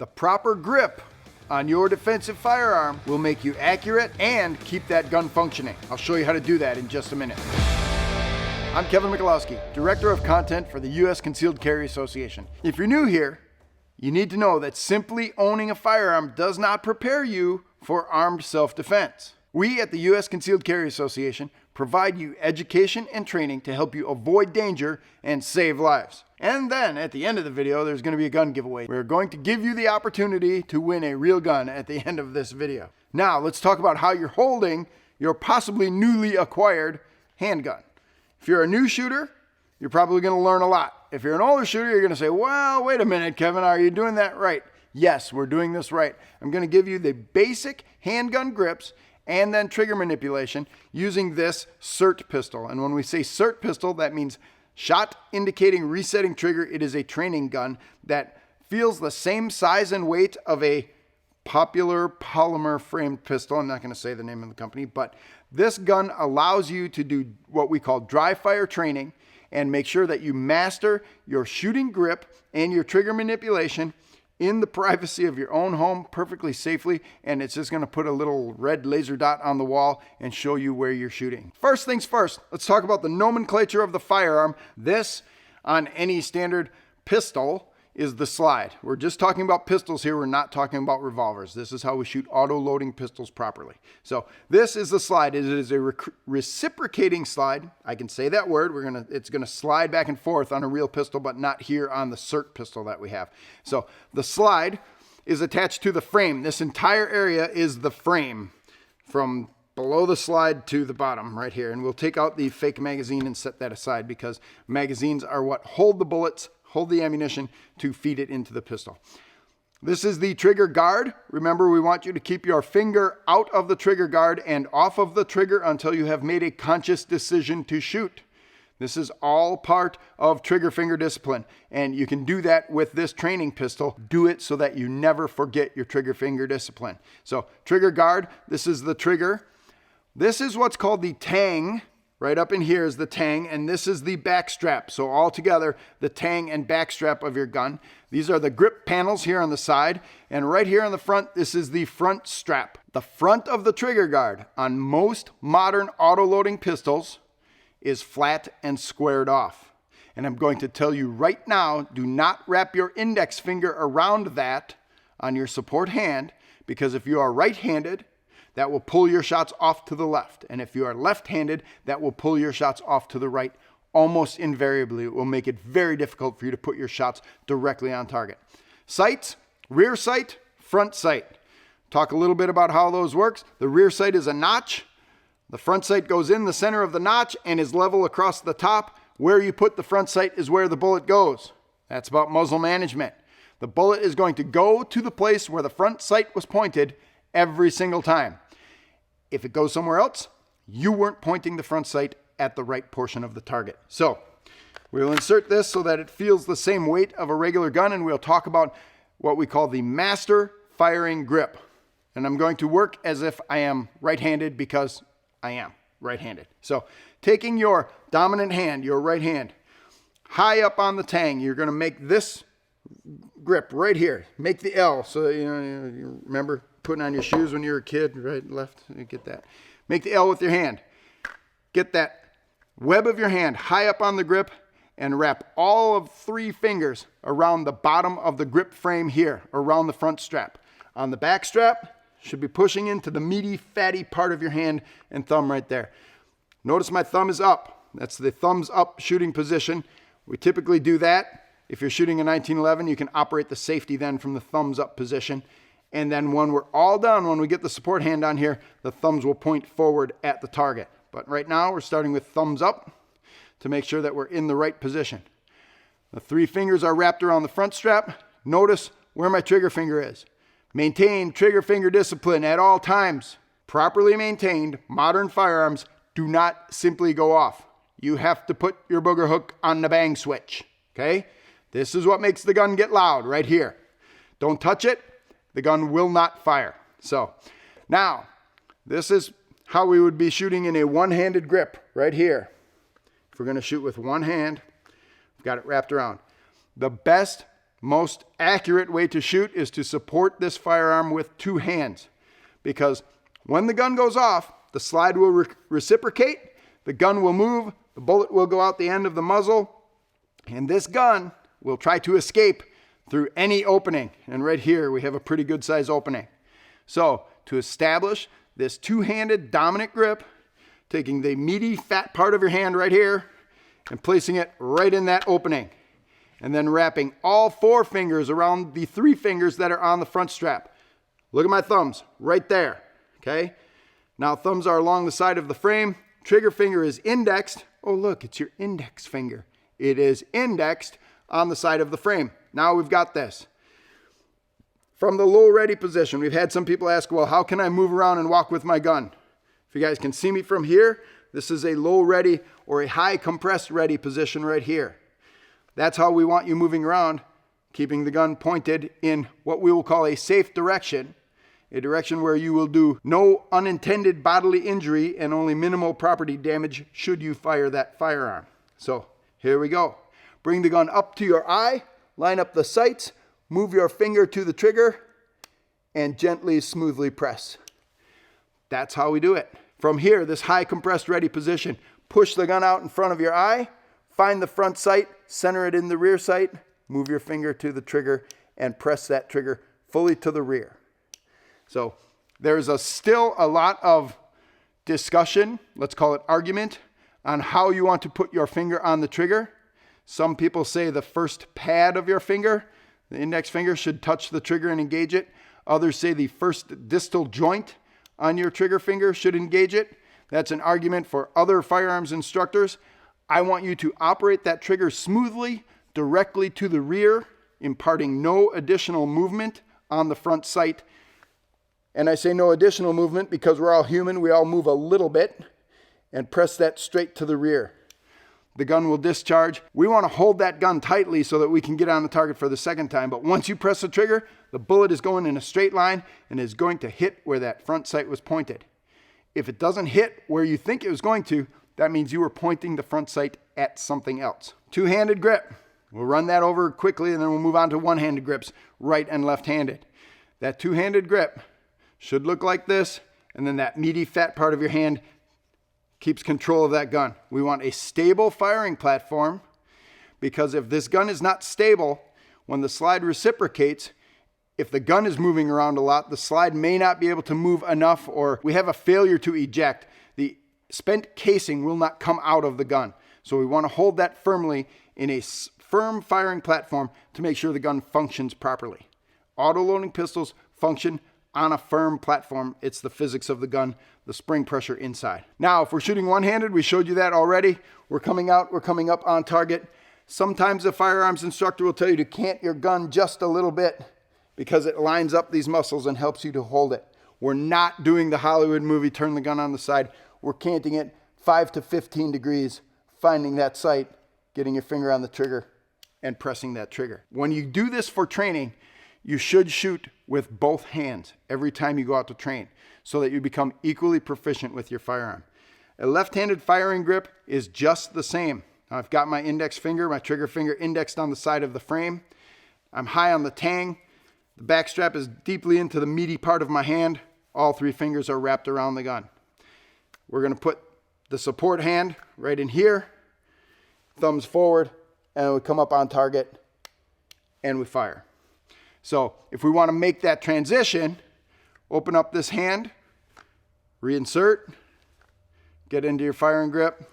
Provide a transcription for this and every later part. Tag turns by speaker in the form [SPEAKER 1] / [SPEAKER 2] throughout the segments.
[SPEAKER 1] The proper grip on your defensive firearm will make you accurate and keep that gun functioning. I'll show you how to do that in just a minute. I'm Kevin Michalowski, Director of Content for the U.S. Concealed Carry Association. If you're new here, you need to know that simply owning a firearm does not prepare you for armed self-defense. We at the U.S. Concealed Carry Association provide you education and training to help you avoid danger and save lives. And then at the end of the video, there's going to be a gun giveaway. We're going to give you the opportunity to win a real gun at the end of this video. Now, let's talk about how you're holding your possibly newly acquired handgun. If you're a new shooter, you're probably going to learn a lot. If you're an older shooter, you're going to say, well, wait a minute, Kevin, are you doing that right? Yes, we're doing this right. I'm going to give you the basic handgun grips and then trigger manipulation using this Cert Pistol. And when we say Cert Pistol, that means shot indicating resetting trigger. It is a training gun that feels the same size and weight of a popular polymer framed pistol. I'm not going to say the name of the company, but this gun allows you to do what we call dry fire training and make sure that you master your shooting grip and your trigger manipulation in the privacy of your own home perfectly safely, and it's just going to put a little red laser dot on the wall and show you where you're shooting. First things first, let's talk about the nomenclature of the firearm. This, on any standard pistol, is the slide. We're just talking about pistols here. We're not talking about revolvers. This is how we shoot auto-loading pistols properly. So this is the slide. It is a reciprocating slide. I can say that word. It's gonna slide back and forth on a real pistol, but not here on the Cert Pistol that we have. So the slide is attached to the frame. This entire area is the frame from below the slide to the bottom right here. And we'll take out the fake magazine and set that aside because magazines are what hold the bullets, hold the ammunition to feed it into the pistol. This is the trigger guard. Remember, we want you to keep your finger out of the trigger guard and off of the trigger until you have made a conscious decision to shoot. This is all part of trigger finger discipline, and you can do that with this training pistol. Do it so that you never forget your trigger finger discipline. So trigger guard, this is the trigger. This is what's called the tang. Right up in here is the tang, and this is the back strap. So all together, the tang and back strap of your gun. These are the grip panels here on the side, and right here on the front, this is the front strap. The front of the trigger guard on most modern auto-loading pistols is flat and squared off. And I'm going to tell you right now, do not wrap your index finger around that on your support hand, because if you are right-handed, that will pull your shots off to the left. And if you are left-handed, that will pull your shots off to the right. Almost invariably, it will make it very difficult for you to put your shots directly on target. Sights, rear sight, front sight. Talk a little bit about how those works. The rear sight is a notch. The front sight goes in the center of the notch and is level across the top. Where you put the front sight is where the bullet goes. That's about muzzle management. The bullet is going to go to the place where the front sight was pointed every single time. If it goes somewhere else, you weren't pointing the front sight at the right portion of the target. So we'll insert this so that it feels the same weight of a regular gun, and we'll talk about what we call the master firing grip. And I'm going to work as if I am right-handed because I am right-handed. So taking your dominant hand, your right hand, high up on the tang, you're going to make this grip right here. Make the L. So you remember putting on your shoes when you were a kid, right, left, you get that. Make the L with your hand. Get that web of your hand high up on the grip and wrap all of 3 fingers around the bottom of the grip frame here, around the front strap. On the back strap, should be pushing into the meaty, fatty part of your hand and thumb right there. Notice my thumb is up. That's the thumbs up shooting position. We typically do that. If you're shooting a 1911, you can operate the safety then from the thumbs up position. And then when we're all done, when we get the support hand on here, the thumbs will point forward at the target. But right now we're starting with thumbs up to make sure that we're in the right position. The 3 fingers are wrapped around the front strap. Notice where my trigger finger is. Maintain trigger finger discipline at all times. Properly maintained modern firearms do not simply go off. You have to put your booger hook on the bang switch, okay? This is what makes the gun get loud right here. Don't touch it. The gun will not fire. So now, this is how we would be shooting in a one-handed grip right here. If we're going to shoot with one hand, we've got it wrapped around. The best most accurate way to shoot is to support this firearm with two hands, because when the gun goes off, the slide will reciprocate, the gun will move, the bullet will go out the end of the muzzle, and this gun will try to escape through any opening. And right here, we have a pretty good size opening. So to establish this two-handed dominant grip, taking the meaty fat part of your hand right here and placing it right in that opening, and then wrapping all four fingers around the three fingers that are on the front strap. Look at my thumbs right there, okay? Now thumbs are along the side of the frame. Trigger finger is indexed. Oh look, it's your index finger. It is indexed on the side of the frame. Now we've got this. From the low ready position, we've had some people ask, well, how can I move around and walk with my gun? If you guys can see me from here, this is a low ready or a high compressed ready position right here. That's how we want you moving around, keeping the gun pointed in what we will call a safe direction, a direction where you will do no unintended bodily injury and only minimal property damage should you fire that firearm. So here we go. Bring the gun up to your eye, line up the sights, move your finger to the trigger, and gently, smoothly press. That's how we do it. From here, this high compressed ready position, push the gun out in front of your eye, find the front sight, center it in the rear sight, move your finger to the trigger, and press that trigger fully to the rear. So there's still a lot of discussion, let's call it argument, on how you want to put your finger on the trigger. Some people say the first pad of your finger, the index finger, should touch the trigger and engage it. Others say the first distal joint on your trigger finger should engage it. That's an argument for other firearms instructors. I want you to operate that trigger smoothly, directly to the rear, imparting no additional movement on the front sight. And I say no additional movement because we're all human. We all move a little bit, and press that straight to the rear. The gun will discharge. We want to hold that gun tightly so that we can get on the target for the second time. But once you press the trigger, the bullet is going in a straight line and is going to hit where that front sight was pointed. If it doesn't hit where you think it was going to, that means you were pointing the front sight at something else. Two-handed grip. We'll run that over quickly and then we'll move on to one-handed grips, right and left-handed. That two-handed grip should look like this, and then that meaty fat part of your hand keeps control of that gun. We want a stable firing platform, because if this gun is not stable, when the slide reciprocates, if the gun is moving around a lot, the slide may not be able to move enough, or we have a failure to eject. The spent casing will not come out of the gun. So we want to hold that firmly in a firm firing platform to make sure the gun functions properly. Auto-loading pistols function on a firm platform. It's the physics of the gun, the spring pressure inside. Now, if we're shooting one-handed, we showed you that already. We're coming up on target. Sometimes the firearms instructor will tell you to cant your gun just a little bit because it lines up these muscles and helps you to hold it. We're not doing the Hollywood movie, turn the gun on the side. We're canting it 5 to 15 degrees, finding that sight, getting your finger on the trigger, and pressing that trigger. When you do this for training, you should shoot with both hands every time you go out to train so that you become equally proficient with your firearm. A left-handed firing grip is just the same. I've got my index finger, my trigger finger indexed on the side of the frame. I'm high on the tang. The back strap is deeply into the meaty part of my hand. All three fingers are wrapped around the gun. We're going to put the support hand right in here, thumbs forward, and we come up on target and we fire. So if we want to make that transition, open up this hand, reinsert, get into your firing grip,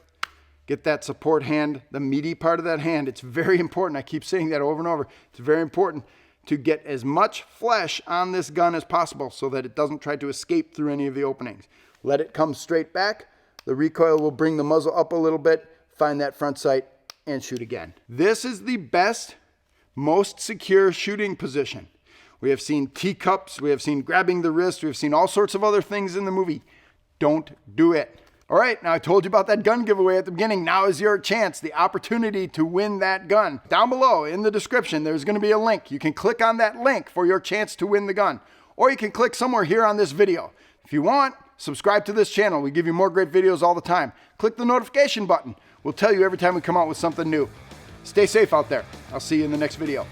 [SPEAKER 1] get that support hand, the meaty part of that hand. It's very important. I keep saying that over and over. It's very important to get as much flesh on this gun as possible so that it doesn't try to escape through any of the openings. Let it come straight back. The recoil will bring the muzzle up a little bit, find that front sight, and shoot again. This is the best, most secure shooting position. We have seen teacups, we have seen grabbing the wrist, we have seen all sorts of other things in the movie. Don't do it. All right, now I told you about that gun giveaway at the beginning. Now is your chance, the opportunity to win that gun. Down below in the description, there's going to be a link. You can click on that link for your chance to win the gun. Or you can click somewhere here on this video. If you want, subscribe to this channel. We give you more great videos all the time. Click the notification button. We'll tell you every time we come out with something new. Stay safe out there. I'll see you in the next video.